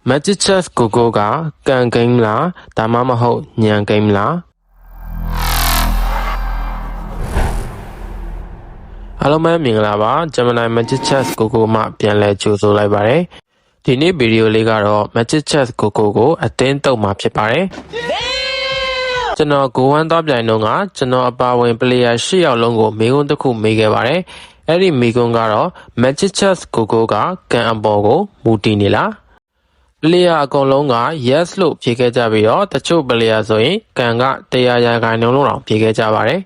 Magic Chess ကိုကိုကကန်ဂိမ်းလားဒါမှမဟုတ်ညံဂိမ်းလားအားလုံးပဲမင်္ဂလာပါ Gemini Magic Chess ကိုကိုမှပြန်လည်ကြိုဆိုလိုက်ပါတယ်ဒီနေ့ဗီဒီယိုလေးကတော့ Magic Chess ကိုကိုအတင်းတုပ်မှာဖြစ်ပါတယ်ကျွန်တော်ဂိုဝမ်းသွားပြိုင်တော့ကကျွန်တော်အပါဝင် player 8ယောက်လုံးကိုမေးခွန်းတစ်ခုမေးခဲ့ပါတယ်အဲ့ဒီမေးခွန်းကတော့ Magic Chess ကိုကိုကကန်အပေါ်ကိုမူတည်နေလား player အကုန်လုံးက yes လို့ဖြေခဲ့ကြပြီးတော့တချို့ player ဆိုရင်ကန်က100ရာခိုင်နှုန်းလောက်ဖြေခဲ့ကြပါတယ်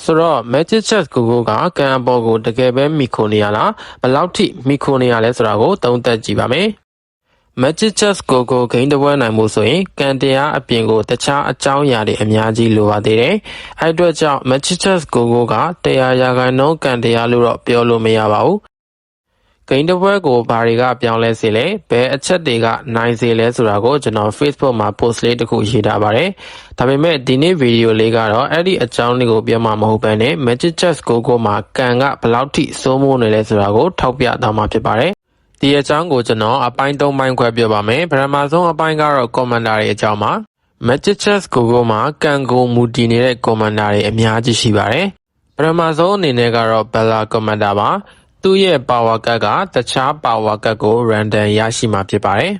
ဆိုတော့ Magic Chess ကိုကကန်အပေါ်ကိုတကယ်ပဲမိခိုနေရလားဘယ်လောက်ထိမိခိုနေရလဲဆိုတာကိုသုံးသပ်ကြည့်ပါမယ် Magic Chess ကိုဂိမ်းတစ်ပွဲနိုင်မှုဆိုရင်ကန်တရားအပြင်ကိုတခြားအကြောင်းအရာတွေအများကြီးလိုပါသေးတယ်အဲ့အတွက်ကြောင့် Magic Chess ကိုက100ရာခိုင်နှုန်းကန်တရားလို့တော့ပြောလို့မရပါဘူးဂိမ်းတစ်ပွဲကိုဘာတွေကပြောင်းလဲစေလဲဘယ်အချက်တွေကနိုင်စေလဲဆိုတာကိုကျွန်တော် Facebook မှာ post လေးတစ်ခုရေးထားပါတယ်ဒါပေမဲ့ဒီနေ့ဗီဒီယိုလေးကတော့အဲ့ဒီအကြောင်းတွေကိုပြောမှာမဟုတ်ဘဲနဲ့ Magic Chess ကိုမှာကန်ကဘယ်လောက်ထိစိုးမိုးနေလဲဆိုတာကိုထောက်ပြသွားမှာဖြစ်ပါတယ်ဒီအကြောင်းကိုကျွန်တော်အပိုင်း၃ပိုင်းခွဲပြောပါမယ်ပထမဆုံးအပိုင်းကတော့ commander တွေအကြောင်းပါ Magic Chess ကိုမှာကန်ကိုမူတည်နေတဲ့ commander တွေအများကြီးရှိပါတယ်ပထမဆုံးအနေနဲ့ကတော့ Bella commander ပါသူ့ရဲ့ power card ကတခြား power card ကို random ရရှိမှာဖြစ်ပါတယ်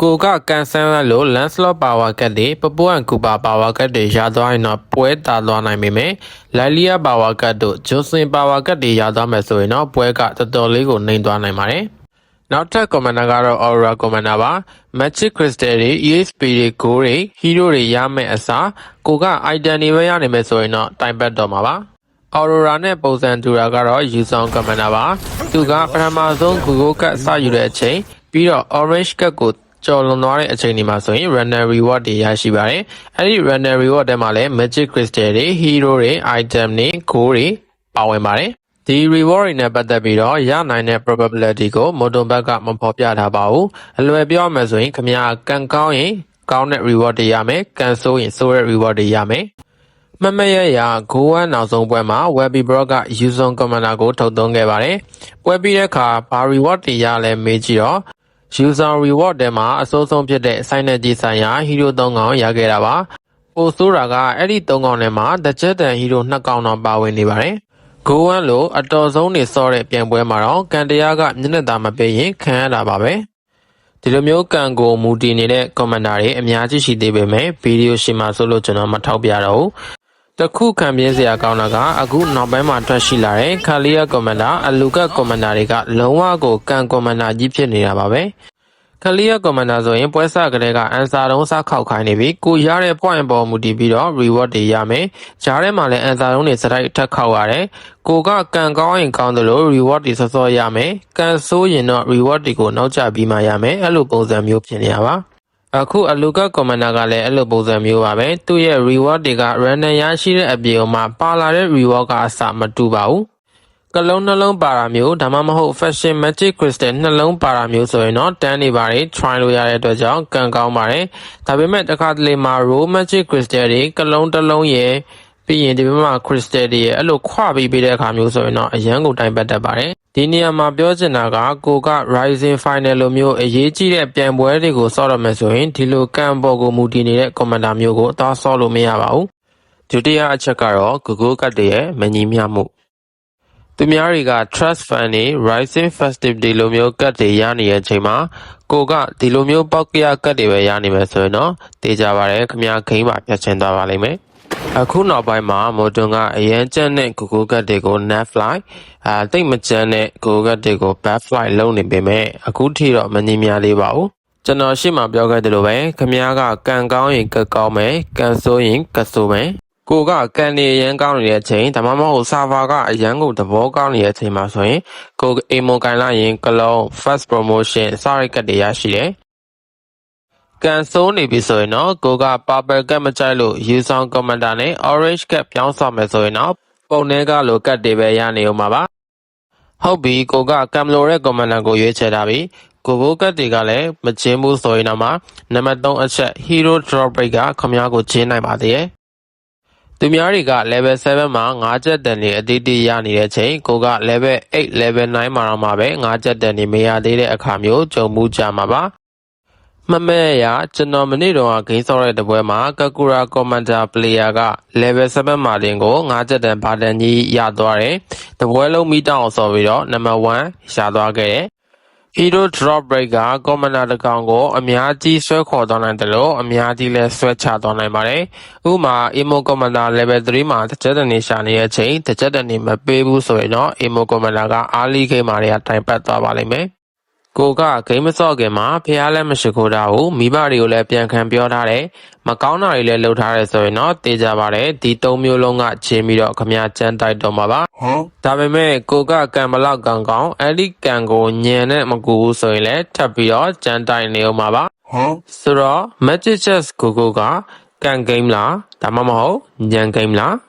ကိုကကန်ဆန်းလို့ Lancelot power card တွေပပွန်ကူပါ power card တွေရသွားရင်တော့ပွဲတာသွားနိုင်ပေမဲ့ Lilia power card တို့ Johnson power card တွေရသွားမယ်ဆိုရင်တော့ပွဲကတော်တော်လေးကိုနှိမ်သွားနိုင်ပါတယ်နောက်ထပ် commander ကတော့ Aura commander ပါ Magic Crystal တွေ EXP တွေ Gold တွေ Hero တွေရမယ့်အစားကိုက item တွေပဲရနိုင်မယ်ဆိုရင်တော့တိုင်ပတ်တော့မှာပါAurora နဲ့ပုံစံတူတာကတော့ Yuzong Commander ပါသူကပထမဆုံးကိုကတ်စယူတဲ့အချိန်ပြီးတော့ Orange ကတ်ကိုကျော်လွန်သွားတဲ့အချိန်ဒီမှာဆိုရင် Random Reward တွေရရှိပါတယ်အဲ့ဒီ Random Reward ထဲမှာလည်း Magic Crystal တွေ Hero တွေ Item တွေ Gold တွေပါဝင်ပါတယ်ဒီ reward တွေနဲ့ပတ်သက်ပြီးတော့ရနိုင်တဲ့ probability ကိုမိုတိုဘက်ကမဖော်ပြထားပါဘူးအလွယ်ပြောရမယ်ဆိုရင်ခင်ဗျာကန်ကောင်းရင်ကောင်းတဲ့ reward တွေရမယ်ကန်ဆိုးရင်ဆိုးတဲ့ reward တွေရမယ်မမရရဂိုးဝမ်းနောက်ဆုံးပွဲမှာ Webby Bro က Yuzong Commander ကိုထုတ်သွင်းခဲ့ပါတယ်ပွဲပြီးတဲ့အခါဘာ reward တွေရလဲမေးကြည့်တော့ Yuzong reward ထဲမှာအစိုးဆုံးဖြစ်တဲ့စိုင်းနယ်ကြီးဆိုင်ရာ hero 3 ကောင်ရခဲ့တာပါပိုဆိုးတာကအဲ့ဒီ3ကောင်ထဲမှာတချက်တန် hero 2 ကောင်တော့ပါဝင်နေပါတယ်ဂိုးဝမ်းလို့အတော်ဆုံးနေစောတဲ့ပြန်ပွဲမှာတော့ကန်တရားကမျက်နှာသာမပေးရင်ခံရတာပါပဲဒီလိုမျိုးကန်ကိုမူတည်နေတဲ့ commander တွေအများကြီးရှိသေးပေမဲ့ဗီဒီယိုရှင်းမှာဆိုလို့ကျွန်တော်မထောက်ပြတော့ဘူးတခုခံပြင်းစရာကောင်းတာကအခုနောက်ပိုင်းမှာထွက်ရှိလာတဲ့ Kalia commander အလူက commander တွေကလုံးဝကိုကန် commander ကြီးဖြစ်နေတာပါပဲKalia commander ဆိုရင်ပွဲစကလေးကအန်စာတုံးစခောက်ခိုင်းနေပြီကိုရတဲ့ point ပေါ်မူတည်ပြီးတော့ reward တွေရမယ်ဂျားထဲမှာလည်းအန်စာတုံးတွေစတိုက်ထက်ခောက်ရတယ်ကိုကကန်ကောင်းရင်ကောင်းတယ်လို့ reward တွေစောစောရမယ်ကန်ဆိုးရင်တော့ reward တွေကိုနောက်ကျပြီးမှရမယ်အဲ့လိုပုံစံမျိုးဖြစ်နေရပါအခုအလူက commander ကလည်းအဲ့လိုပုံစံမျိုးပါပဲသူ့ရဲ့ reward တွေက random ရရှိတဲ့အပြင်မှာပါလာတဲ့ reward ကအစမတူပါဘူးကလုံးနှလုံးပါတာမျိုးဒါမှမဟုတ် fashion magic crystal နှလုံးပါတာမျိုးဆိုရင်တော့တန်းနေပါတယ် try လို့ရတဲ့အတွက်ကြောင့်ကန်ကောင်းပါတယ်ဒါပေမဲ့တစ်ခါတလေမှာ raw magic crystal တွေကလုံးတစ်လုံးရဲ့ပြီးရင်ဒီဘက်မှာ crystal တွေရဲ့အဲ့လိုခွပြီးပေးတဲ့အခါမျိုးဆိုရင်တော့အရန်ကိုတိုင်ပတ်တတ်ပါတယ်ဒီနေရာမှာပြောချင်တာကကိုက rising final လိုမျိုးအရေးကြီးတဲ့ပြိုင်ပွဲတွေကိုစောရမယ်ဆိုရင်ဒီလိုကန်ပေါ်ကိုမူတည်နေတဲ့ commander မျိုးကိုအသားစောလို့မရပါဘူးဒုတိယအချက်ကတော့ Google ကတ်တွေရဲ့မညီမျှမှုသူများတွေက trust fund တွေ rising festive တွေလိုမျိုးကတ်တွေရနေတဲ့အချိန်မှာကိုကဒီလိုမျိုးပောက်ကရကတ်တွေပဲရနေမယ်ဆိုရင်တော့တေးကြပါတယ်ခင်ဗျာဂိမ်းမှာပြတ်ချင်သွားပါလိမ့်မယ်အခုနောက်ပိုင်းမှာမိုတွန်ကအရန်ကျန်းတဲ့ Google ကတ်တွေကို net fly တိတ်မကျန်းတဲ့ Google ကတ်တွေကို back fly လုပ်နေပေမဲ့အခုထိတော့မညီမျှသေးပါဘူးကျွန်တော်ရှေ့မှာပြောခဲ့သလိုပဲခင်ဗျားကကန်ကောင်းရင်ကတ်ကောင်းမယ်ကန်ဆိုးရင်ကတ်ဆိုးမယ်ကိုကကန်နေရန်ကောင်းနေတဲ့အချိန်ဒါမှမဟုတ် server ကအရန်ကိုသဘောကောင်းနေတဲ့အချိန်မှာဆိုရင်ကိုအိမ်မကန်လိုက်ရင်ကလုံး first promotion စရိုက်ကတ်တွေရရှိတယ်ကန်ဆိုးနေပြီဆိုရင်တော့ကိုက purple ကတ်မကြိုက်လို့ Yuzong commander နဲ့ orange ကတ်ပြောင်းဆော့မယ်ဆိုရင်တော့ပုံထဲကလိုကတ်တွေပဲရနေဦးမှာပါဟုတ်ပြီကိုကကမ်လိုတဲ့ commander ကိုရွေးချယ်ထားပြီကိုကတ်တွေကလည်းမချင်းဘူးဆိုရင်တော့မှနံပါတ်3အချက် hero drop rate ကခမားကိုချင်းနိုင်ပါသေးတယ်သူများတွေက level 7မှာ5ချက်တန်နေအတိအကျရနေတဲ့အချိန်ကိုက level 8 level 9မှာတော့မှပဲ5ချက်တန်နေမရသေးတဲ့အခါမျိုးကြုံမှုကြမှာပါ မမဲရကျွန်တော်မနေ့တုန်းကဂိမ်းဆော့တဲ့တပွဲမှာကကူရာကွန်မန်ဒါပလေယာက level 7မာတင်ကို9ချက်တန်ဘာတန်ကြီးရသွားတယ်။တပွဲလုံးမိတောင်ဆော့ပြီးတော့နံပါတ်1ရသွားခဲ့တယ်။ Hero Drop Break ကကွန်မန်ဒါတစ်ကောင်ကိုအများကြီးဆွဲခေါ်သွားနိုင်တယ်လို့အများကြီးလည်းဆွဲချသွားနိုင်ပါတယ်။ဥပမာ Emo Commander Level 3မှာတစ်ချက်တန်နေရှာနေတဲ့အချိန်တစ်ချက်တန်နေမပေးဘူးဆိုရင်တော့ Emo Commander ကအားလီခိတ်မာတွေကတိုင်ပတ်သွားပါလိမ့်မယ်။ကိုကဂိမ်းမစော့ခင်မှာဖះလည်းမရှိခိုးတာဘူးမိဘတွေကိုလည်းပြန်ခံပြောထားတယ်မကောင်းတာတွေလည်းလုပ်ထားတယ်ဆိုရင်တော့တေးကြပါတယ်ဒီ၃မျိုးလုံးကချင်းပြီးတော့ခမကြမ်းတိုက်တော့မှာပါဒါပေမဲ့ကိုကကံဘလောက်ကောင်းအဲ့ဒီကံကိုညံနဲ့မကူဘူးဆိုရင်လည်းထပ်ပြီးတော့ကြမ်းတိုက်နေအောင်ပါဆိုတော့ Magic Chess ကိုကကံဂိမ်းလားဒါမှမဟုတ်ညံဂိမ်းလား